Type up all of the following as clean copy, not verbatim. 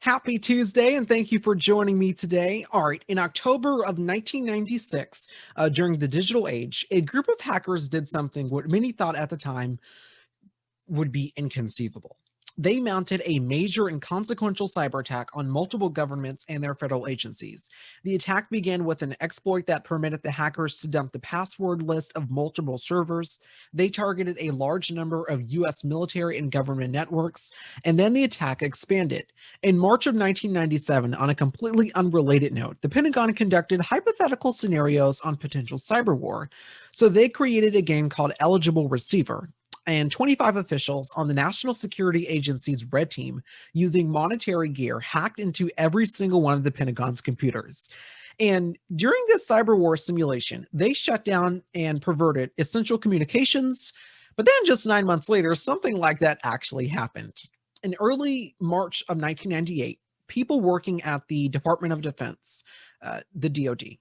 Happy Tuesday, and thank you for joining me today. All right, in October of 1996, during the digital age, a group of hackers did something what many thought at the time would be inconceivable. They mounted a major and consequential cyber attack on multiple governments and their federal agencies. The attack began with an exploit that permitted the hackers to dump the password list of multiple servers. They targeted a large number of U.S. military and government networks, and then the attack expanded. In March of 1997, on a completely unrelated note, the Pentagon conducted hypothetical scenarios on potential cyber war. So they created a game called Eligible Receiver, and 25 officials on the National Security Agency's Red Team, using monetary gear, hacked into every single one of the Pentagon's computers. And during this cyber war simulation, they shut down and perverted essential communications. But then just 9 months later, something like that actually happened. In early March of 1998, people working at the Department of Defense, the DoD,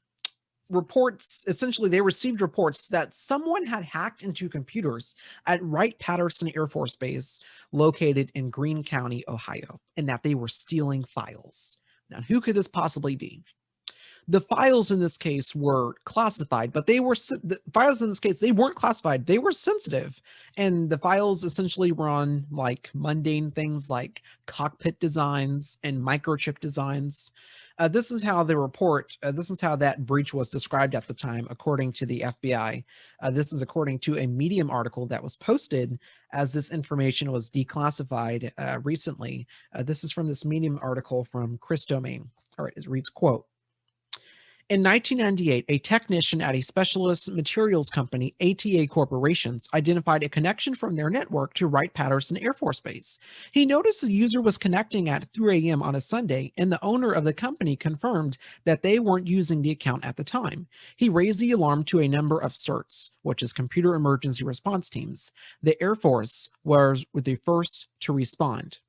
they received reports that someone had hacked into computers at Wright-Patterson Air Force Base located in Greene County, Ohio, and that they were stealing files. Now, who could this possibly be? The files in this case were classified, but they weren't classified. They were sensitive. And the files essentially were on like mundane things like cockpit designs and microchip designs. This is how that breach was described at the time, according to the FBI. This is according to a Medium article that was posted as this information was declassified recently. This is from this Medium article from Chris Domain. All right, it reads, quote, "In 1998, a technician at a specialist materials company, ATA Corporations, identified a connection from their network to Wright-Patterson Air Force Base. He noticed the user was connecting at 3 a.m. on a Sunday, and the owner of the company confirmed that they weren't using the account at the time. He raised the alarm to a number of CERTs, which is Computer Emergency Response Teams. The Air Force was the first to respond.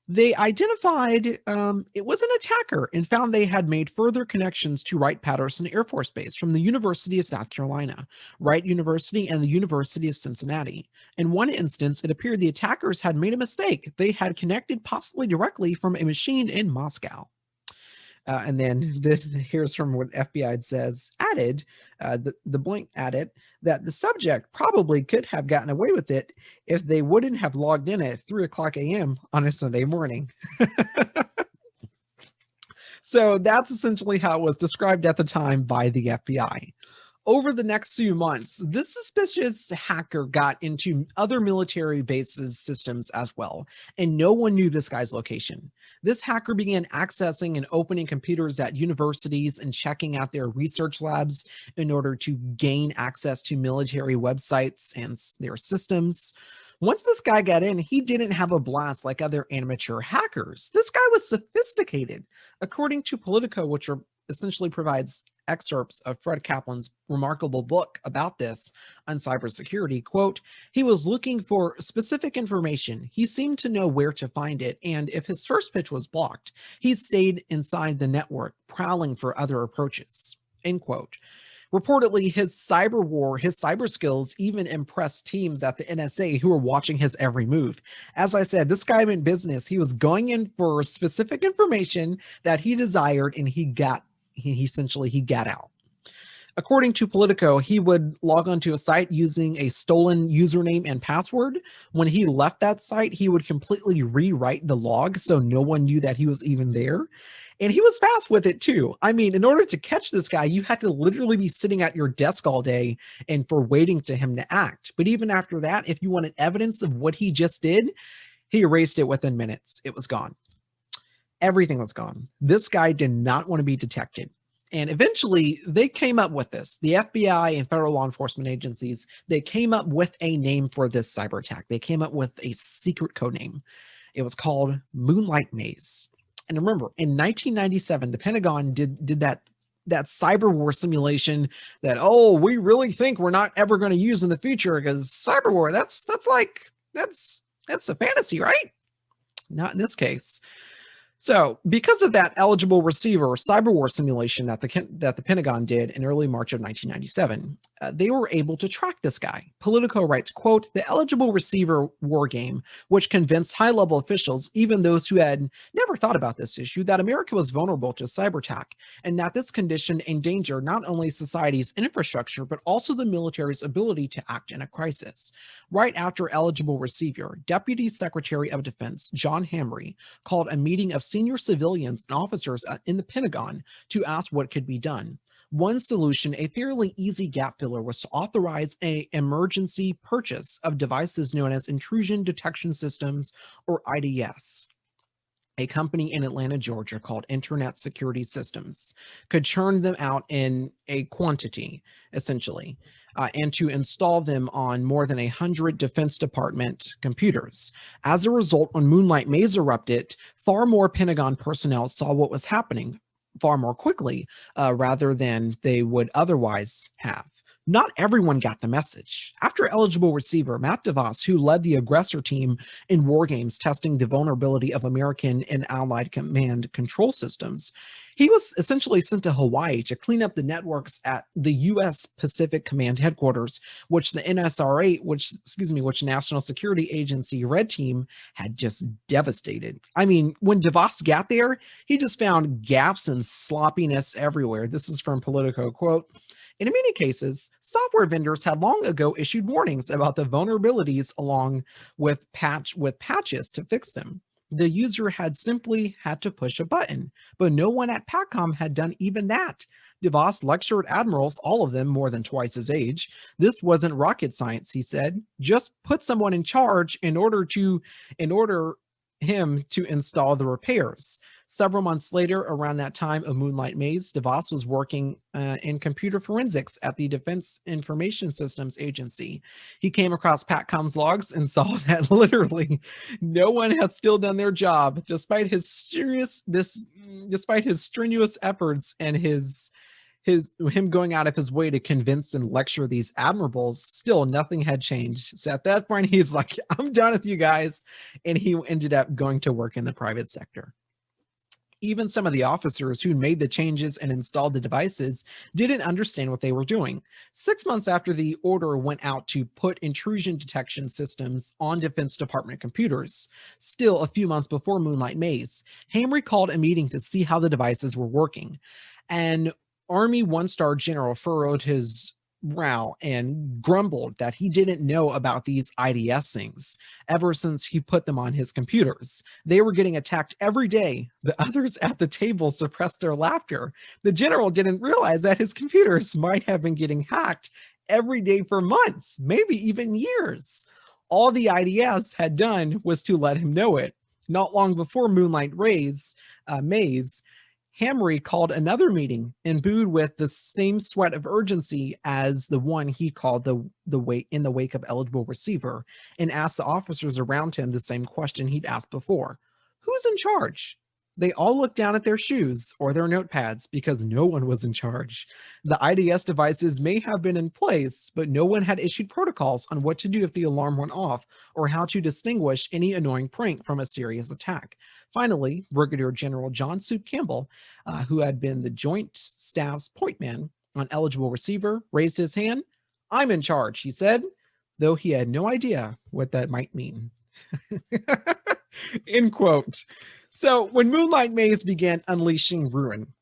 They identified it was an attacker and found they had made further connections to Wright-Patterson Air Force Base from the University of South Carolina, Wright University, and the University of Cincinnati. In one instance, it appeared the attackers had made a mistake. They had connected possibly directly from a machine in Moscow." And then here's from what FBI says, the blank added that the subject probably could have gotten away with it if they wouldn't have logged in at 3 o'clock a.m. on a Sunday morning. So that's essentially how it was described at the time by the FBI. Over the next few months, this suspicious hacker got into other military bases systems as well, and no one knew this guy's location. This hacker began accessing and opening computers at universities and checking out their research labs in order to gain access to military websites and their systems. Once this guy got in, he didn't have a blast like other amateur hackers. This guy was sophisticated. According to Politico, which essentially provides excerpts of Fred Kaplan's remarkable book about this on cybersecurity, quote, "He was looking for specific information. He seemed to know where to find it, and if his first pitch was blocked, he stayed inside the network, prowling for other approaches," end quote. Reportedly, his cyber skills even impressed teams at the NSA who were watching his every move. As I said, this guy meant business. He was going in for specific information that he desired, and he got out. According to Politico, he would log onto a site using a stolen username and password. When he left that site, he would completely rewrite the log so no one knew that he was even there. And he was fast with it too. I mean, in order to catch this guy, you had to literally be sitting at your desk all day and for waiting to him to act. But even after that, if you wanted evidence of what he just did, he erased it within minutes. It was gone. Everything was gone. This guy did not want to be detected. And eventually they came up with this. The FBI and federal law enforcement agencies, they came up with a name for this cyber attack. They came up with a secret code name. It was called Moonlight Maze. And remember, in 1997, the Pentagon did that cyber war simulation that, oh, we really think we're not ever going to use in the future, because cyber war, that's a fantasy, right? Not in this case. So, because of that eligible receiver cyber war simulation that the Pentagon did in early March of 1997, they were able to track this guy. Politico writes, quote, "The eligible receiver war game, which convinced high-level officials, even those who had never thought about this issue, that America was vulnerable to cyberattack, and that this condition endangered not only society's infrastructure, but also the military's ability to act in a crisis." Right after eligible receiver, Deputy Secretary of Defense John Hamre called a meeting of senior civilians and officers in the Pentagon to ask what could be done. One solution, a fairly easy gap filler, was to authorize an emergency purchase of devices known as intrusion detection systems, or IDS. A company in Atlanta, Georgia called Internet Security Systems could churn them out in a quantity, essentially, and to install them on more than 100 Defense Department computers. As a result, when Moonlight Maze erupted, far more Pentagon personnel saw what was happening far more quickly, rather than they would otherwise have. Not everyone got the message. After eligible receiver, Matt DeVos, who led the aggressor team in war games testing the vulnerability of American and Allied command control systems, he was essentially sent to Hawaii to clean up the networks at the U.S. Pacific Command Headquarters, which the NSRA, which National Security Agency Red Team had just devastated. I mean, when DeVos got there, he just found gaps and sloppiness everywhere. This is from Politico, quote, "In many cases, software vendors had long ago issued warnings about the vulnerabilities along with patches to fix them. The user had simply had to push a button, but no one at PACOM had done even that." DeVos lectured admirals, all of them more than twice his age. "This wasn't rocket science," he said. "Just put someone in charge in order him to install the repairs." Several months later, around that time of Moonlight Maze, DeVos was working in computer forensics at the Defense Information Systems Agency. He came across PACOM's logs and saw that literally no one had still done their job, despite his strenuous efforts and him going out of his way to convince and lecture these admirals. Still nothing had changed. So at that point, he's like, "I'm done with you guys," and he ended up going to work in the private sector. Even some of the officers who made the changes and installed the devices didn't understand what they were doing. 6 months after the order went out to put intrusion detection systems on Defense Department computers, still a few months before Moonlight Maze, Hamre called a meeting to see how the devices were working. And Army one-star general furrowed his brow and grumbled that he didn't know about these IDS things ever since he put them on his computers. They were getting attacked every day. The others at the table suppressed their laughter. The general didn't realize that his computers might have been getting hacked every day for months, maybe even years. All the IDS had done was to let him know it. Not long before Moonlight Maze, Hamre called another meeting, imbued with the same sweat of urgency as the one he called in the wake of eligible receiver, and asked the officers around him the same question he'd asked before: "Who's in charge?" They all looked down at their shoes or their notepads because no one was in charge. The IDS devices may have been in place, but no one had issued protocols on what to do if the alarm went off, or how to distinguish any annoying prank from a serious attack. Finally, Brigadier General John Soup Campbell, who had been the Joint Staff's point man on eligible receiver, raised his hand. "I'm in charge," he said, though he had no idea what that might mean. End quote. So when Moonlight Maze began unleashing ruin,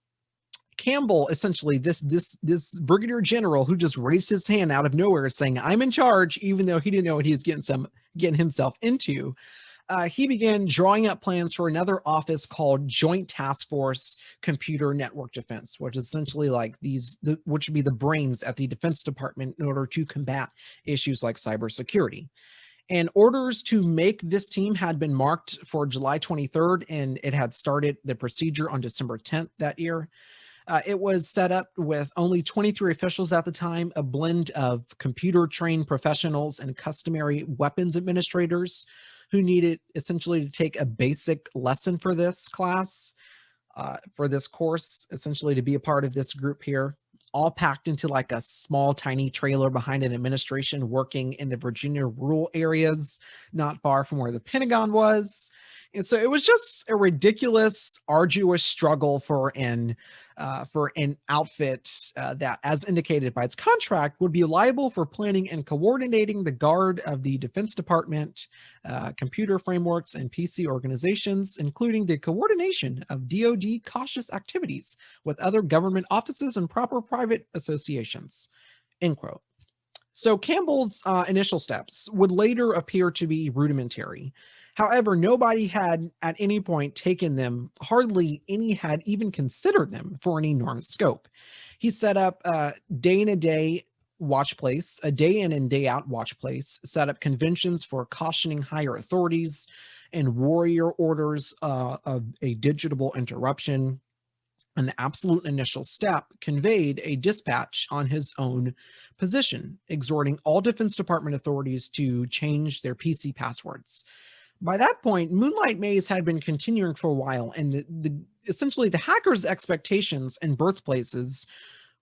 Campbell, essentially this brigadier general who just raised his hand out of nowhere saying, "I'm in charge," even though he didn't know what he was getting himself into, he began drawing up plans for another office called Joint Task Force Computer Network Defense, which is essentially like which would be the brains at the Defense Department in order to combat issues like cybersecurity. And orders to make this team had been marked for July 23rd, and it had started the procedure on December 10th that year. It was set up with only 23 officials at the time, a blend of computer-trained professionals and customary weapons administrators who needed essentially to take a basic lesson for this class, for this course, essentially to be a part of this group here, all packed into like a small, tiny trailer behind an administration working in the Virginia rural areas, not far from where the Pentagon was. And so it was just a ridiculous, arduous struggle for an outfit that, as indicated by its contract, would be liable for planning and coordinating the guard of the Defense Department, computer frameworks, and PC organizations, including the coordination of DoD cautious activities with other government offices and proper private associations. End quote. So Campbell's initial steps would later appear to be rudimentary. However, nobody had at any point taken them, hardly any had even considered them for an enormous scope. He set up a day in a day watch place, a day in and day out watch place, set up conventions for cautioning higher authorities and warrior orders of a digital interruption. And the absolute initial step conveyed a dispatch on his own position, exhorting all Defense Department authorities to change their PC passwords. By that point, Moonlight Maze had been continuing for a while, and essentially the hackers' expectations and birthplaces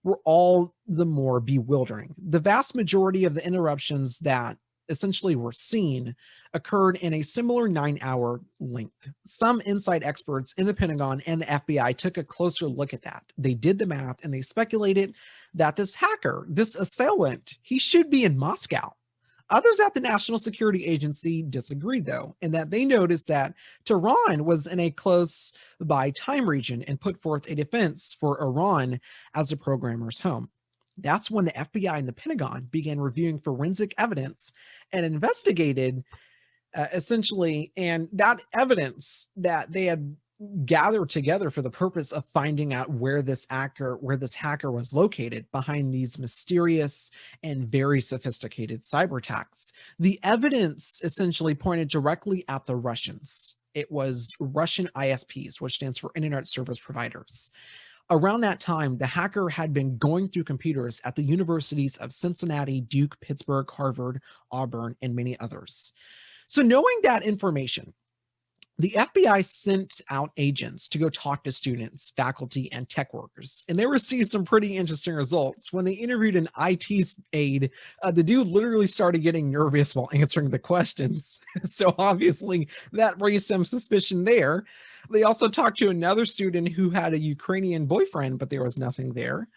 were all the more bewildering. The vast majority of the interruptions that essentially were seen occurred in a similar 9-hour length. Some inside experts in the Pentagon and the FBI took a closer look at that. They did the math and they speculated that this hacker, this assailant, he should be in Moscow. Others at the National Security Agency disagreed, though, in that they noticed that Tehran was in a close by time region and put forth a defense for Iran as the programmer's home. That's when the FBI and the Pentagon began reviewing forensic evidence and investigated essentially, and that evidence that they had gathered together for the purpose of finding out where this hacker was located behind these mysterious and very sophisticated cyber attacks. The evidence essentially pointed directly at the Russians. It was Russian ISPs, which stands for Internet Service Providers. Around that time, the hacker had been going through computers at the universities of Cincinnati, Duke, Pittsburgh, Harvard, Auburn, and many others. So knowing that information, the FBI sent out agents to go talk to students, faculty, and tech workers, and they received some pretty interesting results. When they interviewed an IT aide, the dude literally started getting nervous while answering the questions. So obviously that raised some suspicion there. They also talked to another student who had a Ukrainian boyfriend, but there was nothing there.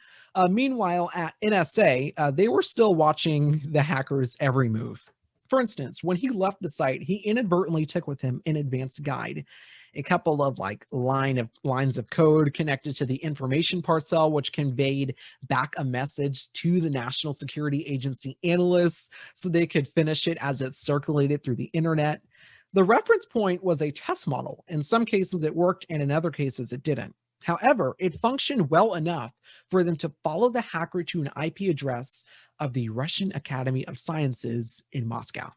Meanwhile, at NSA, they were still watching the hacker's every move. For instance, when he left the site, he inadvertently took with him an advanced guide, a couple of lines of code connected to the information parcel, which conveyed back a message to the National Security Agency analysts so they could finish it as it circulated through the internet. The reference point was a test model. In some cases it worked, and in other cases it didn't. However, it functioned well enough for them to follow the hacker to an IP address of the Russian Academy of Sciences in Moscow.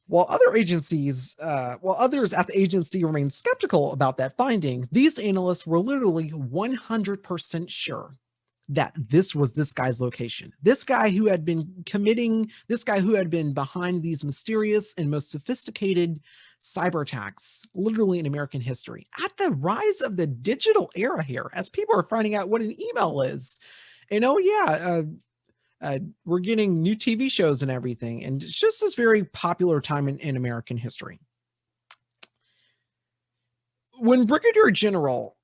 While others at the agency remained skeptical about that finding, these analysts were literally 100% sure that this was this guy's location. This guy who had been behind these mysterious and most sophisticated cyber attacks, literally in American history. At the rise of the digital era here, as people are finding out what an email is, and we're getting new TV shows and everything, and it's just this very popular time in American history. When Brigadier General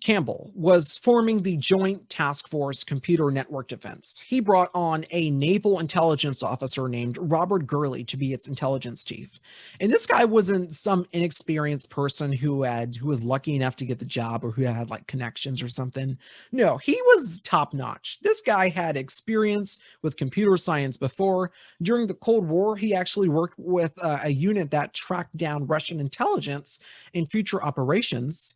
Campbell was forming the Joint Task Force Computer Network Defense, he brought on a naval intelligence officer named Robert Gurley to be its intelligence chief. And this guy wasn't some inexperienced person who was lucky enough to get the job or who had connections or something. No, he was top notch. This guy had experience with computer science before. During the Cold War, he actually worked with a unit that tracked down Russian intelligence in future operations.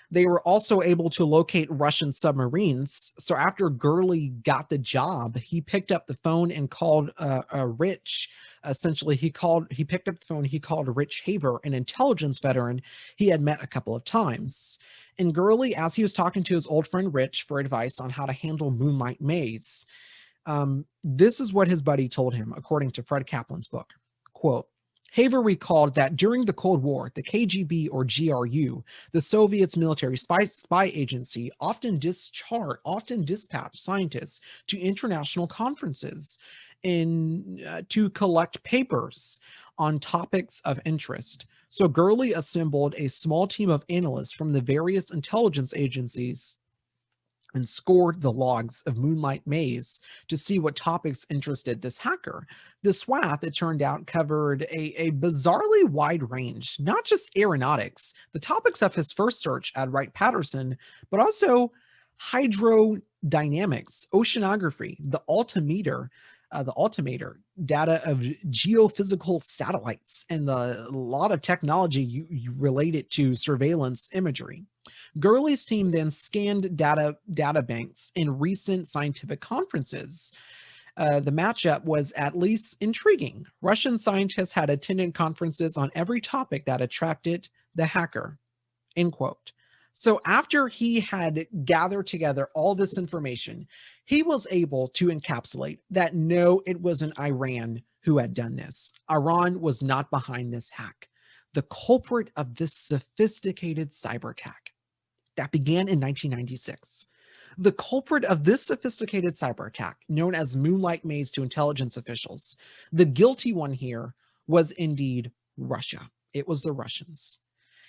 They were also able to locate Russian submarines. So after Gurley got the job, he picked up the phone and called Rich. Essentially, he picked up the phone. He called Rich Haver, an intelligence veteran he had met a couple of times. And Gurley, as he was talking to his old friend Rich for advice on how to handle Moonlight Maze, this is what his buddy told him, according to Fred Kaplan's book. Quote, Haver recalled that during the Cold War, the KGB or GRU, the Soviets' military spy agency, often dispatched scientists to international conferences. to collect papers on topics of interest. So Gurley assembled a small team of analysts from the various intelligence agencies and scored the logs of Moonlight Maze to see what topics interested this hacker. The swath, it turned out, covered a bizarrely wide range, not just aeronautics, the topics of his first search at Wright-Patterson, but also hydrodynamics, oceanography, the altimeter, data of geophysical satellites, and a lot of technology you related to surveillance imagery. Gurley's team then scanned data banks in recent scientific conferences. The matchup was at least intriguing. Russian scientists had attended conferences on every topic that attracted the hacker, end quote. So after he had gathered together all this information, he was able to encapsulate that no, it wasn't Iran who had done this. Iran was not behind this hack. The culprit of this sophisticated cyber attack that began in 1996. The culprit of this sophisticated cyber attack, known as Moonlight Maze to intelligence officials, the guilty one here was indeed Russia. It was the Russians.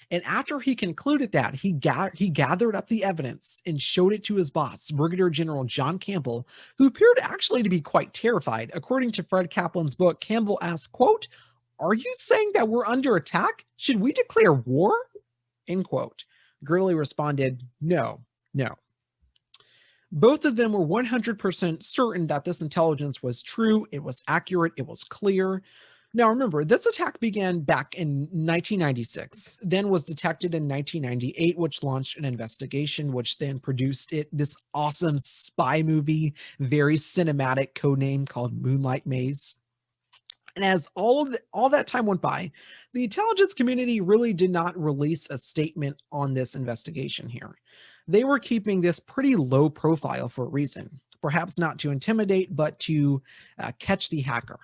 And after he concluded that, he gathered up the evidence and showed it to his boss, Brigadier General John Campbell, who appeared actually to be quite terrified. According to Fred Kaplan's book, Campbell asked, quote, "Are you saying that we're under attack? Should we declare war?" End quote. Gurley responded, no. Both of them were 100% certain that this intelligence was true, it was accurate, it was clear. Now remember, this attack began back in 1996, then was detected in 1998, which launched an investigation, which then produced this awesome spy movie, very cinematic codename called Moonlight Maze. And as all that time went by, the intelligence community really did not release a statement on this investigation here. They were keeping this pretty low profile for a reason, perhaps not to intimidate, but to catch the hacker.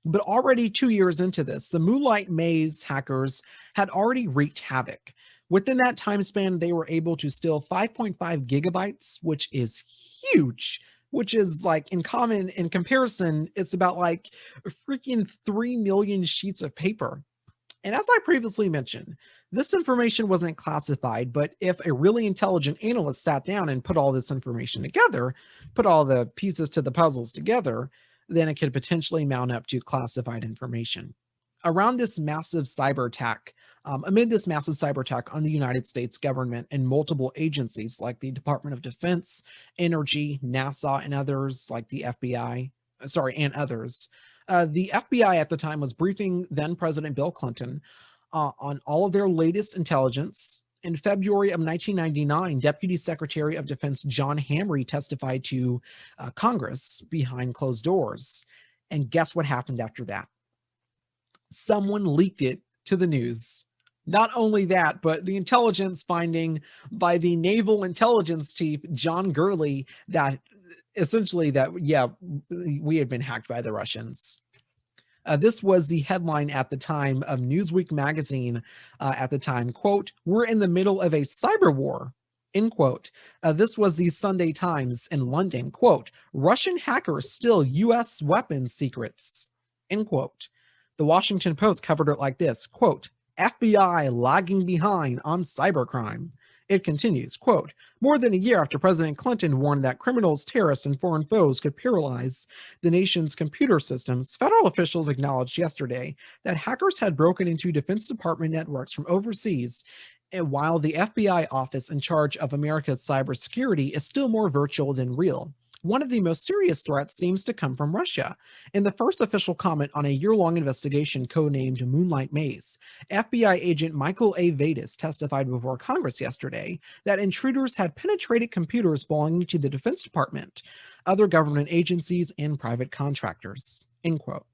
But already 2 years into this, the Moonlight Maze hackers had already wreaked havoc. Within that time span, they were able to steal 5.5 gigabytes, which is huge, which is like in comparison, it's about like freaking 3 million sheets of paper. And as I previously mentioned, this information wasn't classified, but if a really intelligent analyst sat down and put all this information together, put all the pieces to the puzzles together, then it could potentially mount up to classified information. Amid this massive cyber attack on the United States government and multiple agencies like the Department of Defense, Energy, NASA, and others like the FBI, and others. The FBI at the time was briefing then President Bill Clinton on all of their latest intelligence. In February of 1999, Deputy Secretary of Defense John Hamre testified to Congress behind closed doors. And guess what happened after that? Someone leaked it to the news. Not only that, but the intelligence finding by the Naval Intelligence Chief, John Gurley, that essentially we had been hacked by the Russians. This was the headline at the time of Newsweek magazine at the time, quote, "We're in the middle of a cyber war," end quote. This was the Sunday Times in London, quote, "Russian hackers steal U.S. weapons secrets," end quote. The Washington Post covered it like this, quote, "FBI lagging behind on cybercrime." It continues, quote, "More than a year after President Clinton warned that criminals, terrorists, and foreign foes could paralyze the nation's computer systems, federal officials acknowledged yesterday that hackers had broken into Defense Department networks from overseas, and while the FBI office in charge of America's cybersecurity is still more virtual than real. One of the most serious threats seems to come from Russia. In the first official comment on a year-long investigation codenamed Moonlight Maze, FBI agent Michael A. Vadis testified before Congress yesterday that intruders had penetrated computers belonging to the Defense Department, other government agencies, and private contractors, end quote.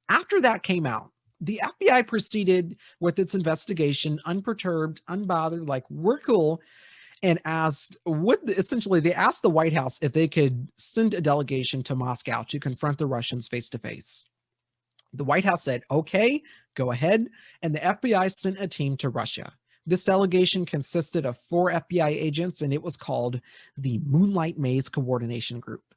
After that came out, the FBI proceeded with its investigation unperturbed, unbothered, like, we're cool, and asked they asked the White House if they could send a delegation to Moscow to confront the Russians face to face. The White House said, okay, go ahead. And the FBI sent a team to Russia. This delegation consisted of 4 FBI agents, and it was called the Moonlight Maze Coordination Group.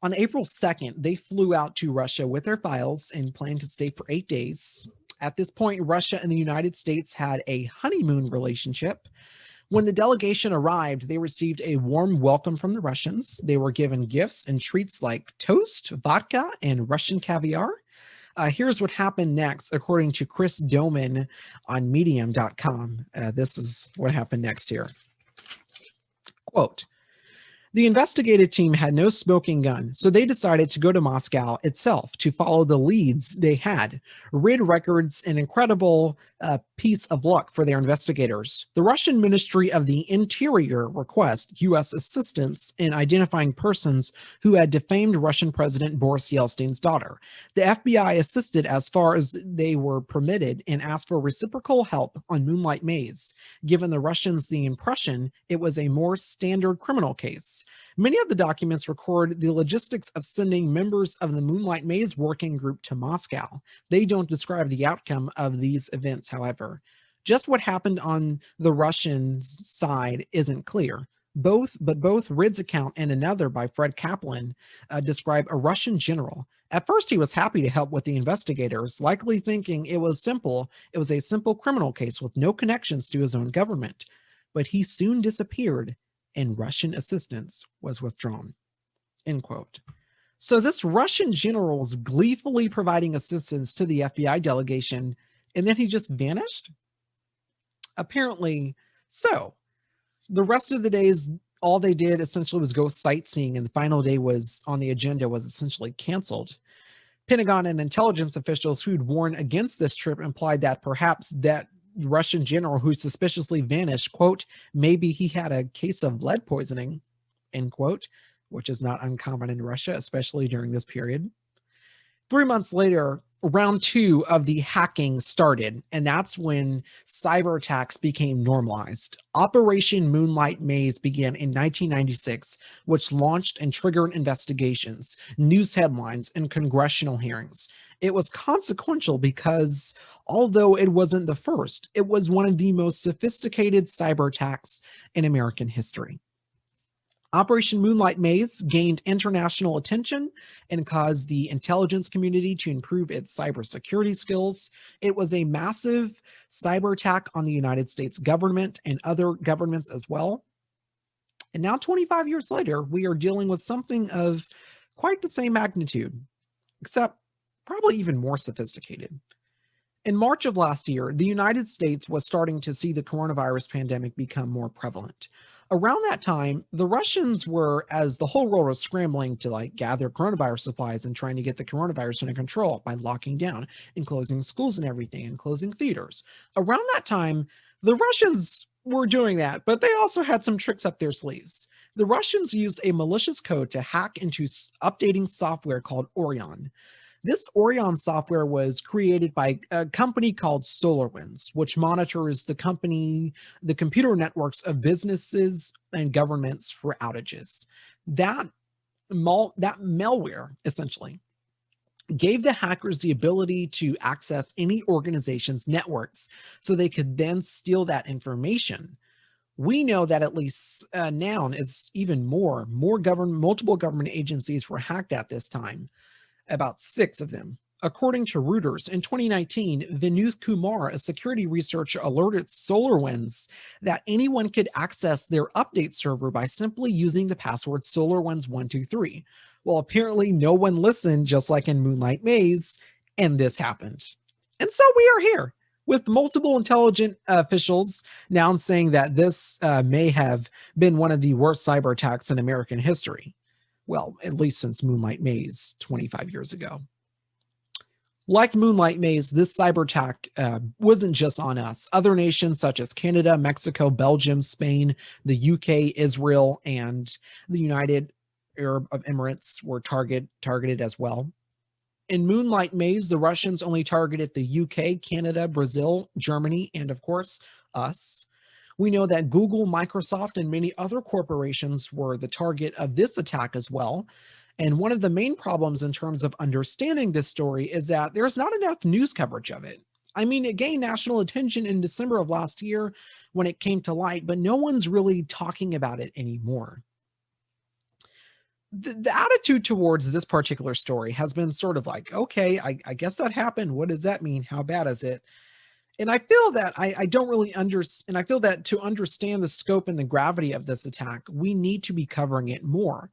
On April 2nd, they flew out to Russia with their files and planned to stay for 8 days. At this point, Russia and the United States had a honeymoon relationship. When the delegation arrived, they received a warm welcome from the Russians. They were given gifts and treats like toast, vodka, and Russian caviar. Here's what happened next, according to Chris Doman on medium.com. This is what happened next here. Quote, the investigative team had no smoking gun, so they decided to go to Moscow itself to follow the leads they had. RID records an incredible piece of luck for their investigators. The Russian Ministry of the Interior request U.S. assistance in identifying persons who had defamed Russian President Boris Yeltsin's daughter. The FBI assisted as far as they were permitted and asked for reciprocal help on Moonlight Maze, giving the Russians the impression it was a more standard criminal case. Many of the documents record the logistics of sending members of the Moonlight Maze working group to Moscow. They don't describe the outcome of these events, however. Just what happened on the Russian side isn't clear. Both RID's account and another by Fred Kaplan describe a Russian general. At first, he was happy to help with the investigators, likely thinking it was a simple criminal case with no connections to his own government. But he soon disappeared and Russian assistance was withdrawn, end quote. So this Russian general was gleefully providing assistance to the FBI delegation, and then he just vanished? Apparently so. The rest of the days, all they did essentially was go sightseeing, and the final day was on the agenda was essentially canceled. Pentagon and intelligence officials who'd warned against this trip implied that perhaps that Russian general who suspiciously vanished, quote, maybe he had a case of lead poisoning, end quote, which is not uncommon in Russia, especially during this period. 3 months later, round 2 of the hacking started, and that's when cyber attacks became normalized. Operation Moonlight Maze began in 1996, which launched and triggered investigations, news headlines, and congressional hearings. It was consequential because, although it wasn't the first, it was one of the most sophisticated cyber attacks in American history. Operation Moonlight Maze gained international attention and caused the intelligence community to improve its cybersecurity skills. It was a massive cyber attack on the United States government and other governments as well. And now 25 years later, we are dealing with something of quite the same magnitude, except probably even more sophisticated. In March of last year, the United States was starting to see the coronavirus pandemic become more prevalent. Around that time, the Russians were, as the whole world was scrambling to gather coronavirus supplies and trying to get the coronavirus under control by locking down and closing schools and everything and closing theaters. Around that time, the Russians were doing that, but they also had some tricks up their sleeves. The Russians used a malicious code to hack into updating software called Orion. This Orion software was created by a company called SolarWinds, which monitors the computer networks of businesses and governments for outages. That malware, essentially, gave the hackers the ability to access any organization's networks so they could then steal that information. We know that at least now it's even multiple government agencies were hacked at this time. About 6 of them. According to Reuters, in 2019, Vinod Kumar, a security researcher, alerted SolarWinds that anyone could access their update server by simply using the password SolarWinds123. Well, apparently no one listened, just like in Moonlight Maze, and this happened. And so we are here with multiple intelligent officials now saying that this may have been one of the worst cyber attacks in American history. Well, at least since Moonlight Maze 25 years ago. Like Moonlight Maze, this cyber attack wasn't just on us. Other nations such as Canada, Mexico, Belgium, Spain, the UK, Israel, and the United Arab Emirates were targeted as well. In Moonlight Maze, the Russians only targeted the UK, Canada, Brazil, Germany, and of course, us. We know that Google, Microsoft, and many other corporations were the target of this attack as well. And one of the main problems in terms of understanding this story is that there's not enough news coverage of it. I mean, it gained national attention in December of last year when it came to light, but no one's really talking about it anymore. the attitude towards this particular story has been sort of like, okay, I guess that happened. What does that mean? How bad is it? And I feel that I don't really understand. And I feel that to understand the scope and the gravity of this attack, we need to be covering it more.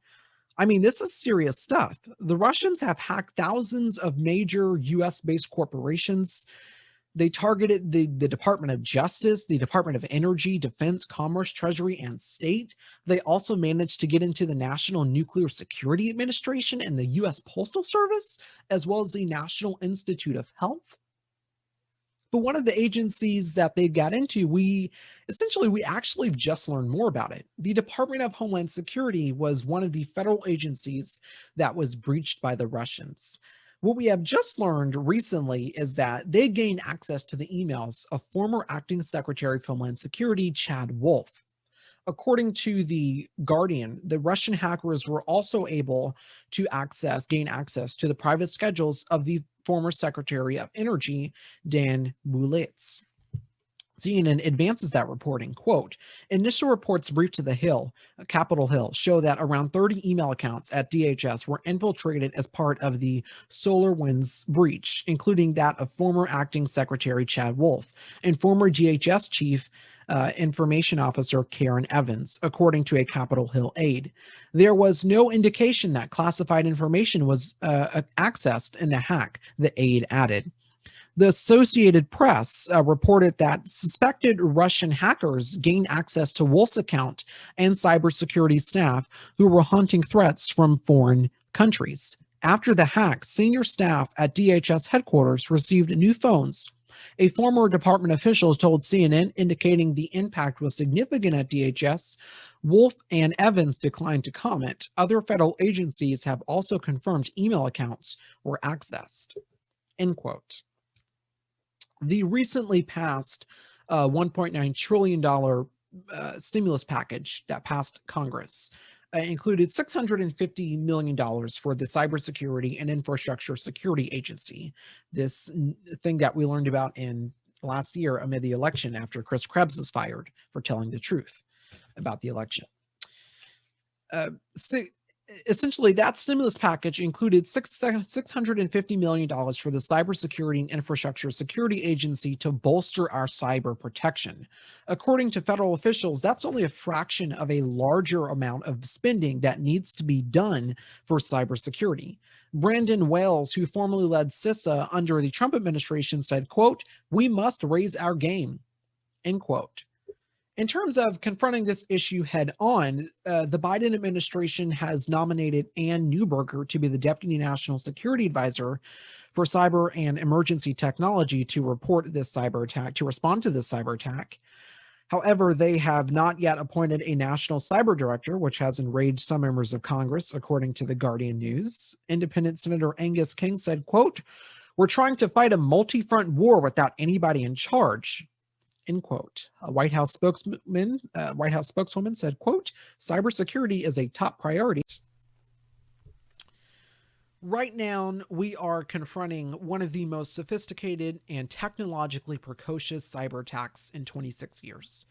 I mean, this is serious stuff. The Russians have hacked thousands of major US based corporations. They targeted the Department of Justice, the Department of Energy, Defense, Commerce, Treasury, and State. They also managed to get into the National Nuclear Security Administration and the US Postal Service, as well as the National Institute of Health. But one of the agencies that they got into, we actually just learned more about it. The Department of Homeland Security was one of the federal agencies that was breached by the Russians. What we have just learned recently is that they gained access to the emails of former acting Secretary of Homeland Security, Chad Wolf. According to The Guardian, the Russian hackers were also able to gain access to the private schedules of the former Secretary of Energy, Dan Buletz. CNN advances that reporting, quote, initial reports briefed to the Hill, Capitol Hill, show that around 30 email accounts at DHS were infiltrated as part of the SolarWinds breach, including that of former acting Secretary Chad Wolf and former DHS Chief Information Officer Karen Evans, according to a Capitol Hill aide. There was no indication that classified information was accessed in the hack, the aide added. The Associated Press reported that suspected Russian hackers gained access to Wolf's account and cybersecurity staff who were hunting threats from foreign countries. After the hack, senior staff at DHS headquarters received new phones. A former department official told CNN, indicating the impact was significant at DHS. Wolf and Evans declined to comment. Other federal agencies have also confirmed email accounts were accessed. End quote. The recently passed $1.9 trillion stimulus package that passed Congress included $650 million for the Cybersecurity and Infrastructure Security Agency, this thing that we learned about in last year amid the election after Chris Krebs was fired for telling the truth about the election. Essentially, that stimulus package included $650 million for the Cybersecurity and Infrastructure Security Agency to bolster our cyber protection. According to federal officials, that's only a fraction of a larger amount of spending that needs to be done for cybersecurity. Brandon Wales, who formerly led CISA under the Trump administration, said, quote, "We must raise our game," end quote. In terms of confronting this issue head on, the Biden administration has nominated Ann Neuberger to be the Deputy National Security Advisor for Cyber and Emergency Technology to respond to this cyber attack. However, they have not yet appointed a national cyber director, which has enraged some members of Congress, according to the Guardian News. Independent Senator Angus King said, quote, "We're trying to fight a multi-front war without anybody in charge," end quote. A White House spokeswoman said, quote, "Cybersecurity is a top priority." Right now, we are confronting one of the most sophisticated and technologically precocious cyber attacks in 26 years.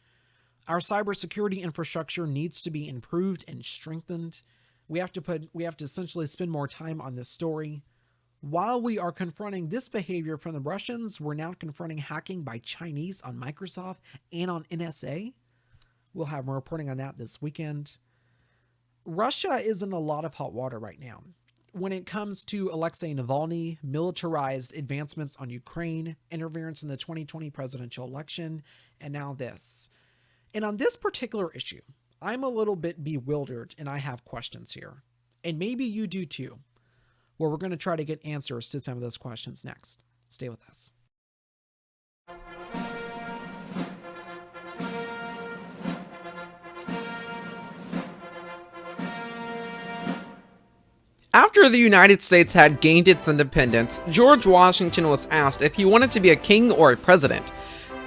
Our cybersecurity infrastructure needs to be improved and strengthened. We have to essentially spend more time on this story. While we are confronting this behavior from the Russians, we're now confronting hacking by Chinese on Microsoft and on NSA. We'll have more reporting on that this weekend. Russia is in a lot of hot water right now. When it comes to Alexei Navalny, militarized advancements on Ukraine, interference in the 2020 presidential election, and now this. And on this particular issue, I'm a little bit bewildered and I have questions here. And maybe you do too. Well, we're going to try to get answers to some of those questions next. Stay with us. After the United States had gained its independence, George Washington was asked if he wanted to be a king or a president.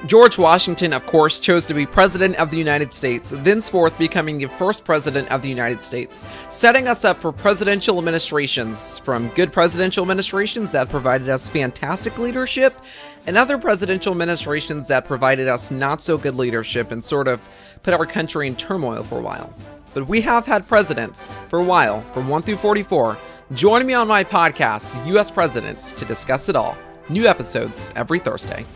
George Washington, of course, chose to be President of the United States, thenceforth becoming the first President of the United States, setting us up for presidential administrations, from good presidential administrations that provided us fantastic leadership, and other presidential administrations that provided us not so good leadership and sort of put our country in turmoil for a while. but we have had presidents for a while, from 1 through 44, joining me on my podcast, U.S. Presidents, to discuss it all. New episodes every Thursday.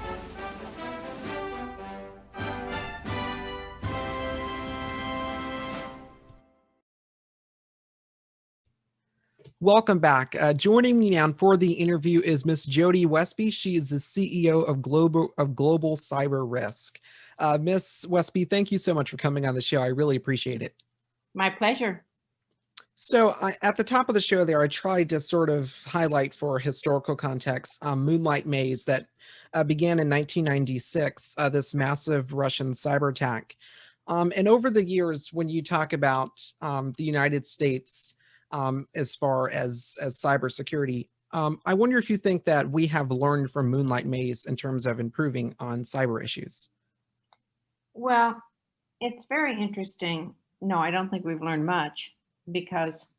Welcome back. Joining me now for the interview is Miss Jody Westby. She is the CEO of Global Cyberisk. Miss Westby, thank you so much for coming on the show. I really appreciate it. My pleasure. So at the top of the show there, I tried to sort of highlight for historical context Moonlight Maze that began in 1996, this massive Russian cyber attack. And over the years, when you talk about the United States, as far as cybersecurity, I wonder if you think that we have learned from Moonlight Maze in terms of improving on cyber issues. Well, it's very interesting. No, I don't think we've learned much, because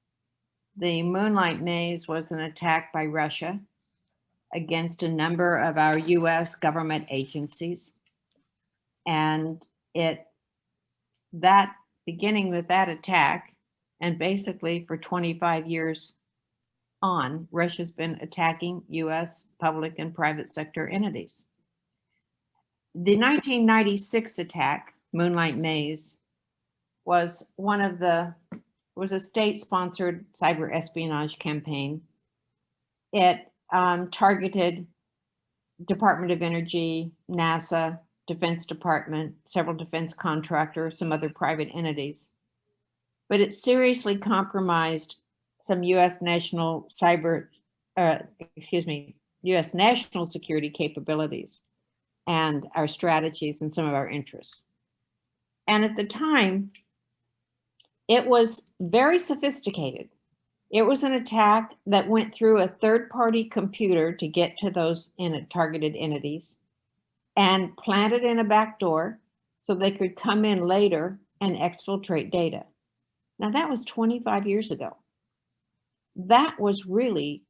the Moonlight Maze was an attack by Russia against a number of our U.S. government agencies. And beginning with that attack, and basically for 25 years on, Russia's been attacking U.S. public and private sector entities. The 1996 attack, Moonlight Maze, was a state-sponsored cyber espionage campaign. It targeted Department of Energy, NASA, Defense Department, several defense contractors, some other private entities. But it seriously compromised some U.S. national U.S. national security capabilities and our strategies and some of our interests. And at the time, it was very sophisticated. It was an attack that went through a third-party computer to get to those targeted entities and planted in a back door so they could come in later and exfiltrate data. Now, that was 25 years ago. That was really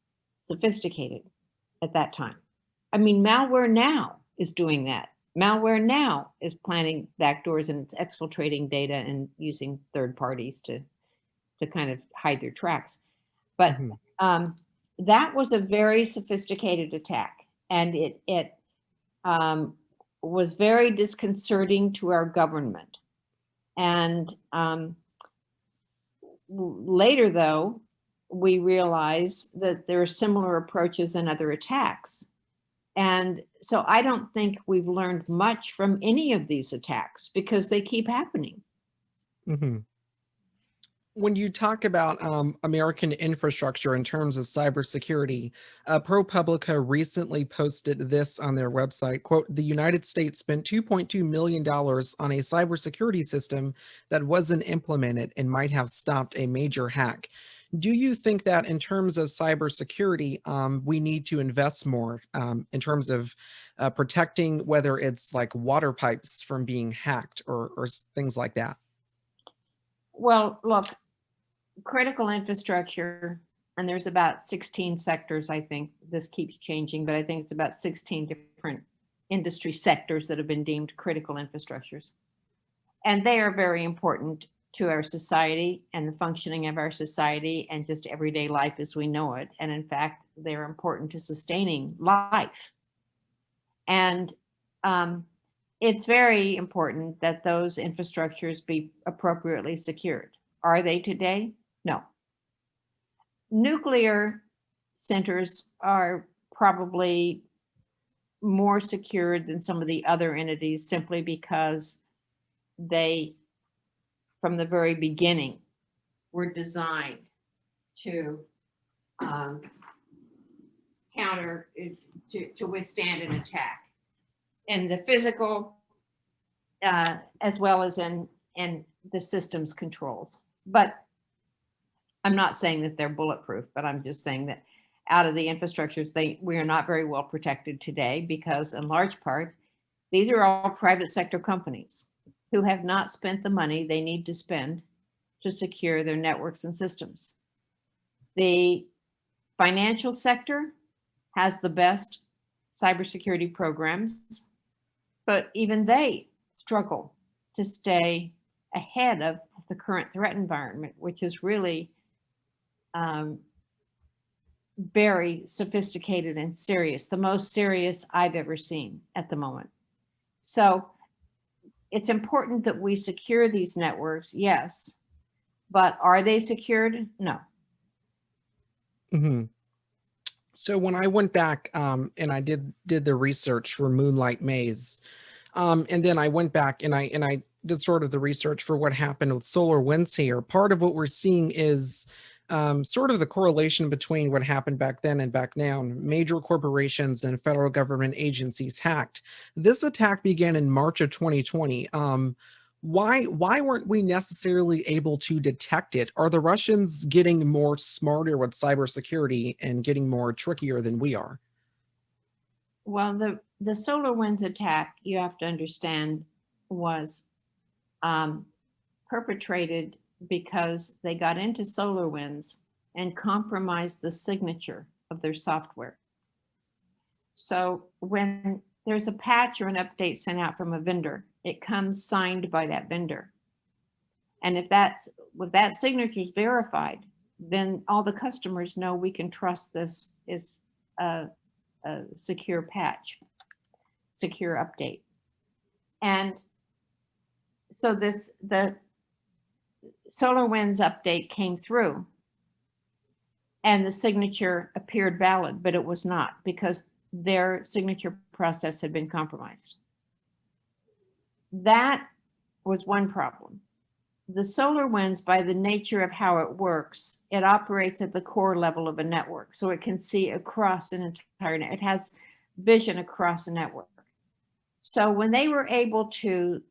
sophisticated at that time. I mean, malware now is doing that. Malware now is planting backdoors and it's exfiltrating data and using third parties to kind of hide their tracks. But that was a very sophisticated attack, and it was very disconcerting to our government. And later, though, we realized that there are similar approaches in other attacks. And so I don't think we've learned much from any of these attacks because they keep happening. Mm-hmm. When you talk about American infrastructure in terms of cybersecurity, ProPublica recently posted this on their website, quote, "The United States spent $2.2 million on a cybersecurity system that wasn't implemented and might have stopped a major hack." Do you think that in terms of cybersecurity, we need to invest more in terms of protecting, whether it's like water pipes from being hacked or things like that? Well, look, critical infrastructure, and there's about 16 sectors, I think. This keeps changing, but I think it's about 16 different industry sectors that have been deemed critical infrastructures. And they are very important to our society and the functioning of our society and just everyday life as we know it. And in fact, they're important to sustaining life. And it's very important that those infrastructures be appropriately secured. Are they today? No. Nuclear centers are probably more secured than some of the other entities simply because they, from the very beginning, were designed to to withstand an attack. In the physical, as well as in the systems controls. But I'm not saying that they're bulletproof, but I'm just saying that out of the infrastructures, we are not very well protected today because in large part, these are all private sector companies who have not spent the money they need to spend to secure their networks and systems. The financial sector has the best cybersecurity programs, but even they struggle to stay ahead of the current threat environment, which is really very sophisticated and serious, the most serious I've ever seen at the moment. So it's important that we secure these networks, yes, but are they secured? No. Mm-hmm. So when I went back and I did the research for Moonlight Maze, and then I went back and I did sort of the research for what happened with SolarWinds here. Part of what we're seeing is sort of the correlation between what happened back then and back now. Major corporations and federal government agencies hacked. This attack began in March of 2020. Why weren't we necessarily able to detect it? Are the Russians getting more smarter with cybersecurity and getting more trickier than we are? Well, the SolarWinds attack, you have to understand, was perpetrated because they got into SolarWinds and compromised the signature of their software. So when there's a patch or an update sent out from a vendor, it comes signed by that vendor. And if that signature is verified, then all the customers know we can trust this is a secure patch, secure update. And so the SolarWinds update came through and the signature appeared valid, but it was not because their signature process had been compromised. That was one problem. The SolarWinds, by the nature of how it works, it operates at the core level of a network. So it can see across an entire network. It has vision across a network. So when they were able to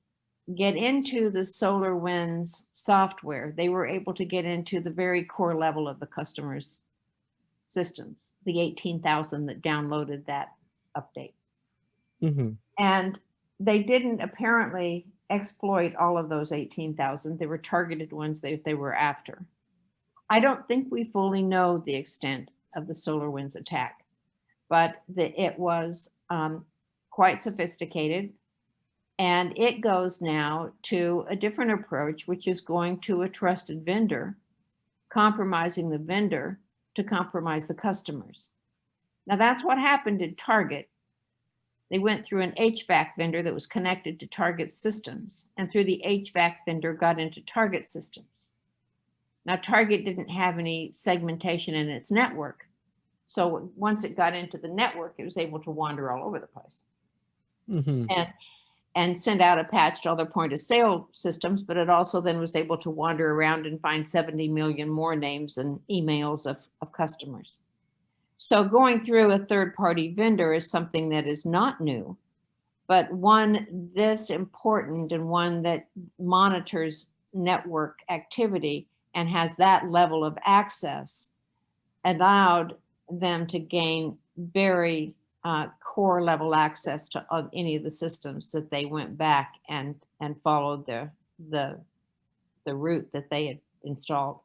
get into the SolarWinds software, they were able to get into the very core level of the customer's systems, the 18,000 that downloaded that update. Mm-hmm. And they didn't apparently exploit all of those 18,000. They were targeted ones they were after. I don't think we fully know the extent of the SolarWinds attack, but it was quite sophisticated. And it goes now to a different approach, which is going to a trusted vendor, compromising the vendor to compromise the customers. Now that's what happened in Target. They went through an HVAC vendor that was connected to Target systems, and through the HVAC vendor got into Target systems. Now Target didn't have any segmentation in its network. So once it got into the network, it was able to wander all over the place. Mm-hmm. And send out a patch to other point of sale systems, but it also then was able to wander around and find 70 million more names and emails of customers. So going through a third-party vendor is something that is not new, but one this important and one that monitors network activity and has that level of access allowed them to gain very core level access to any of the systems that they went back and followed the route that they had installed.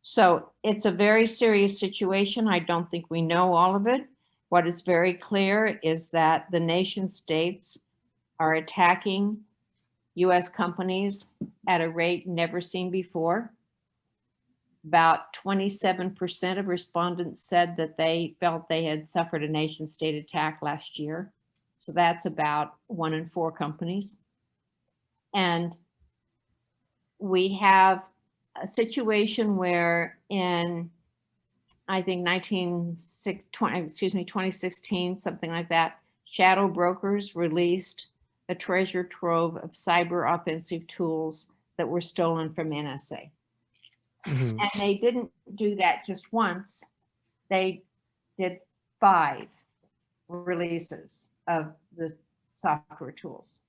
So it's a very serious situation. I don't think we know all of it. What is very clear is that the nation states are attacking U.S. companies at a rate never seen before. About 27% of respondents said that they felt they had suffered a nation state attack last year. So that's about 1 in 4 companies. And we have a situation where in, I think 2016, something like that, shadow brokers released a treasure trove of cyber offensive tools that were stolen from NSA. Mm-hmm. And they didn't do that just once. They did 5 releases of the software tools.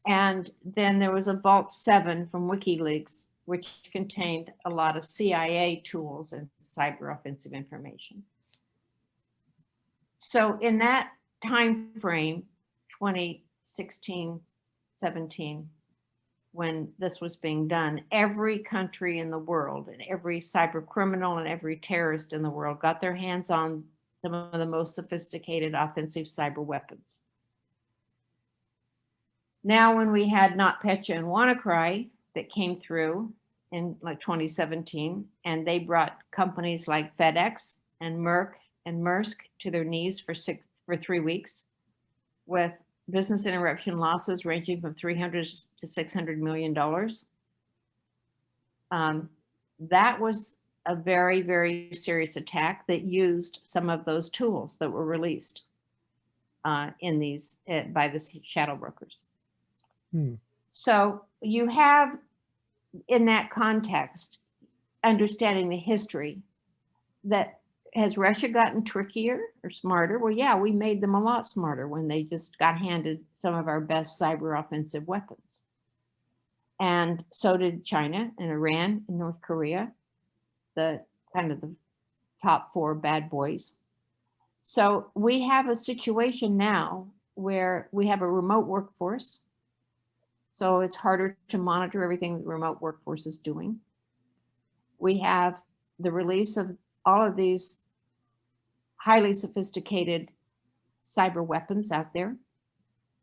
And then there was a Vault 7 from WikiLeaks, which contained a lot of CIA tools and cyber offensive information. So in that time frame, 2016, 17, when this was being done, every country in the world and every cyber criminal and every terrorist in the world got their hands on some of the most sophisticated offensive cyber weapons. Now, when we had NotPetya and WannaCry, that came through in like 2017, and they brought companies like FedEx and Maersk to their knees for 3 weeks, with business interruption losses ranging from $300 to $600 million. That was a very, very serious attack that used some of those tools that were released in these by the shadow brokers. So you have, in that context, understanding the history, that has Russia gotten trickier or smarter? Well, yeah, we made them a lot smarter when they just got handed some of our best cyber offensive weapons. And so did China and Iran and North Korea, the kind of the top 4 bad boys. So we have a situation now where we have a remote workforce. So it's harder to monitor everything the remote workforce is doing. We have the release of all of these highly sophisticated cyber weapons out there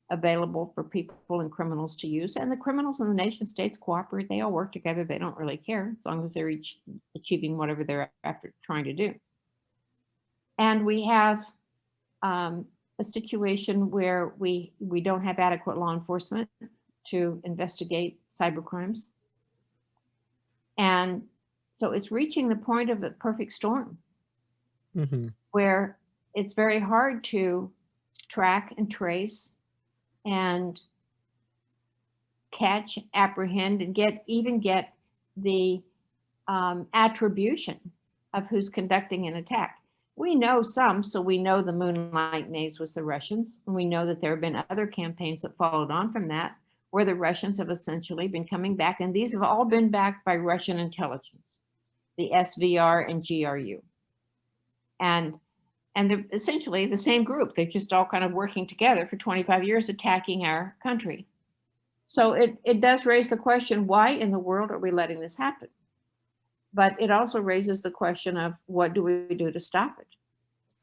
available for people and criminals to use. And the criminals and the nation states cooperate. They all work together. They don't really care as long as they're each achieving whatever they're after trying to do. And we have a situation where we don't have adequate law enforcement to investigate cyber crimes. And so it's reaching the point of a perfect storm, where it's very hard to track and trace and catch, apprehend, and get the attribution of who's conducting an attack. We know some, so we know the Moonlight Maze was the Russians, and we know that there have been other campaigns that followed on from that, where the Russians have essentially been coming back, and these have all been backed by Russian intelligence, the SVR and GRU. And they're essentially the same group. They're just all kind of working together for 25 years attacking our country. So it does raise the question, why in the world are we letting this happen? But it also raises the question of, what do we do to stop it?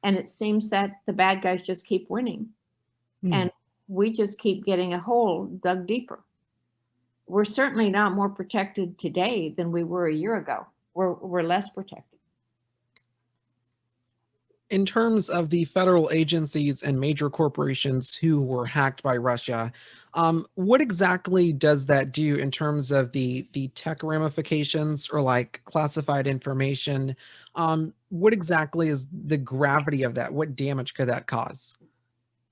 And it seems that the bad guys just keep winning. And we just keep getting a hole dug deeper. We're certainly not more protected today than we were a year ago. We're less protected. In terms of the federal agencies and major corporations who were hacked by Russia, what exactly does that do in terms of the tech ramifications, or like classified information? What exactly is the gravity of that? What damage could that cause?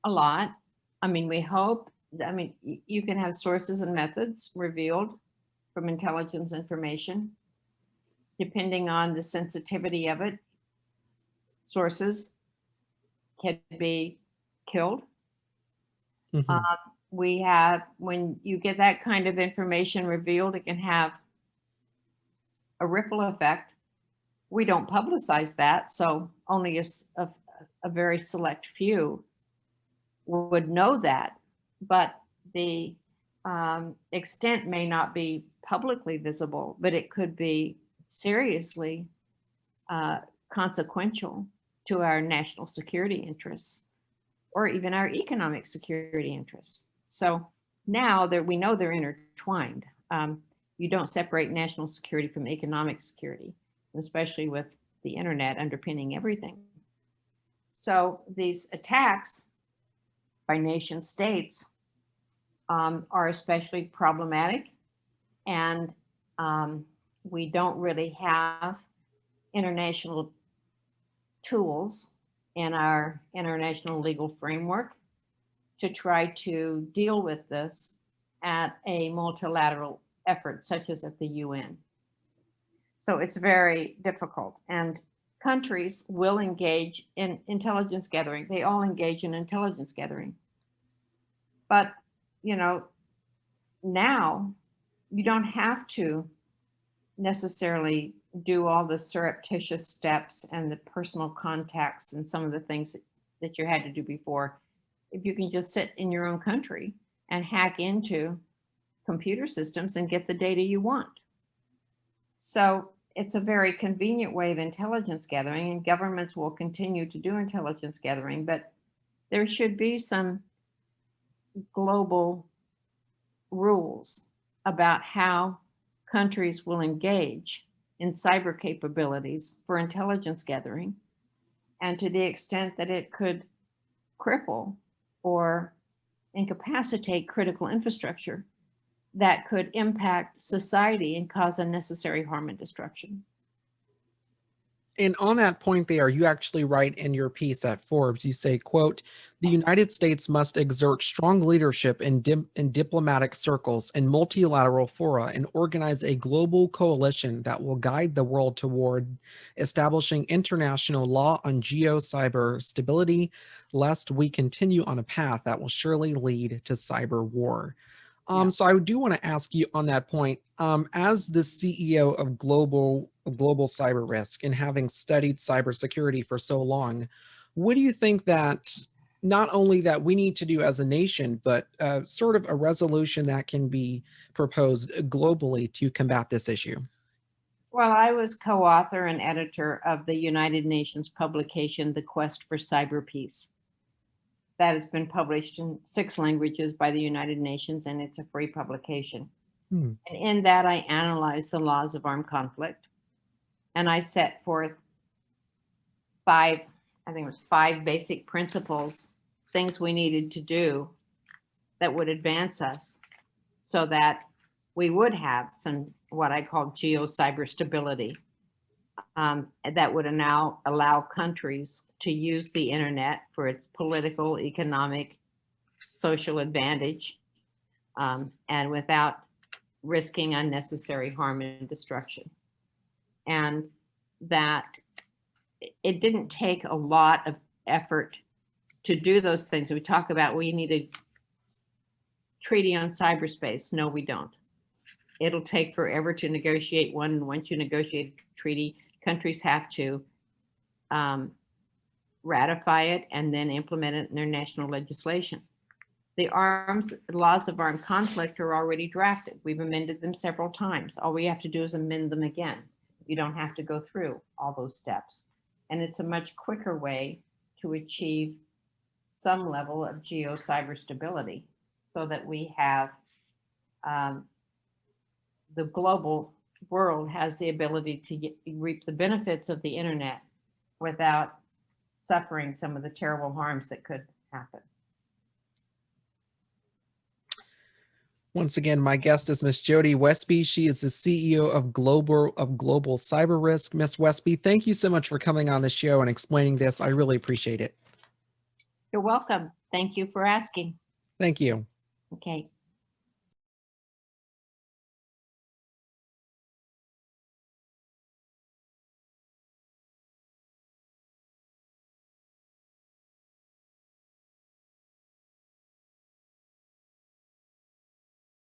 A lot. I mean, we hope, you can have sources and methods revealed from intelligence information. Depending on the sensitivity of it, sources can be killed. We have, when you get that kind of information revealed, it can have a ripple effect. We don't publicize that, so only a very select few would know that, but the extent may not be publicly visible, but it could be seriously consequential to our national security interests, or even our economic security interests. So now that we know they're intertwined, you don't separate national security from economic security, especially with the internet underpinning everything. So these attacks by nation states are especially problematic, and we don't really have international tools in our international legal framework to try to deal with this at a multilateral effort, such as at the UN. So it's very difficult, and countries will engage in intelligence gathering. They all engage in intelligence gathering. But, now you don't have to necessarily do all the surreptitious steps and the personal contacts and some of the things that you had to do before. If you can just sit in your own country and hack into computer systems and get the data you want. So it's a very convenient way of intelligence gathering, and governments will continue to do intelligence gathering, but there should be some global rules about how countries will engage in cyber capabilities for intelligence gathering, and to the extent that it could cripple or incapacitate critical infrastructure that could impact society and cause unnecessary harm and destruction. And on that point there, you actually write in your piece at Forbes, you say, quote, "The United States must exert strong leadership in diplomatic circles and multilateral fora and organize a global coalition that will guide the world toward establishing international law on geo-cyber stability, lest we continue on a path that will surely lead to cyber war." So I do want to ask you on that point, as the CEO of Global Cyberisk and having studied cybersecurity for so long, what do you think that not only that we need to do as a nation, but sort of a resolution that can be proposed globally to combat this issue? Well, I was co-author and editor of the United Nations publication, The Quest for Cyber Peace. That has been published in 6 languages by the United Nations, and it's a free publication. And in that, I analyzed the laws of armed conflict, and I set forth 5 basic principles, things we needed to do that would advance us so that we would have some, what I call geo-cyber stability, that would now allow countries to use the internet for its political, economic, social advantage, and without risking unnecessary harm and destruction. And that it didn't take a lot of effort to do those things. We talk about we need a treaty on cyberspace. No, we don't. It'll take forever to negotiate one. And once you negotiate a treaty, countries have to ratify it and then implement it in their national legislation. The laws of armed conflict are already drafted. We've amended them several times. All we have to do is amend them again. You don't have to go through all those steps. And it's a much quicker way to achieve some level of geo-cyber stability so that we have the global world has the ability to reap the benefits of the internet without suffering some of the terrible harms that could happen. Once again, my guest is Miss Jody Westby. She is the CEO of Global Cyberisk. Miss Westby, thank you so much for coming on the show and explaining this. I really appreciate it. You're welcome. Thank you for asking. Thank you. Okay.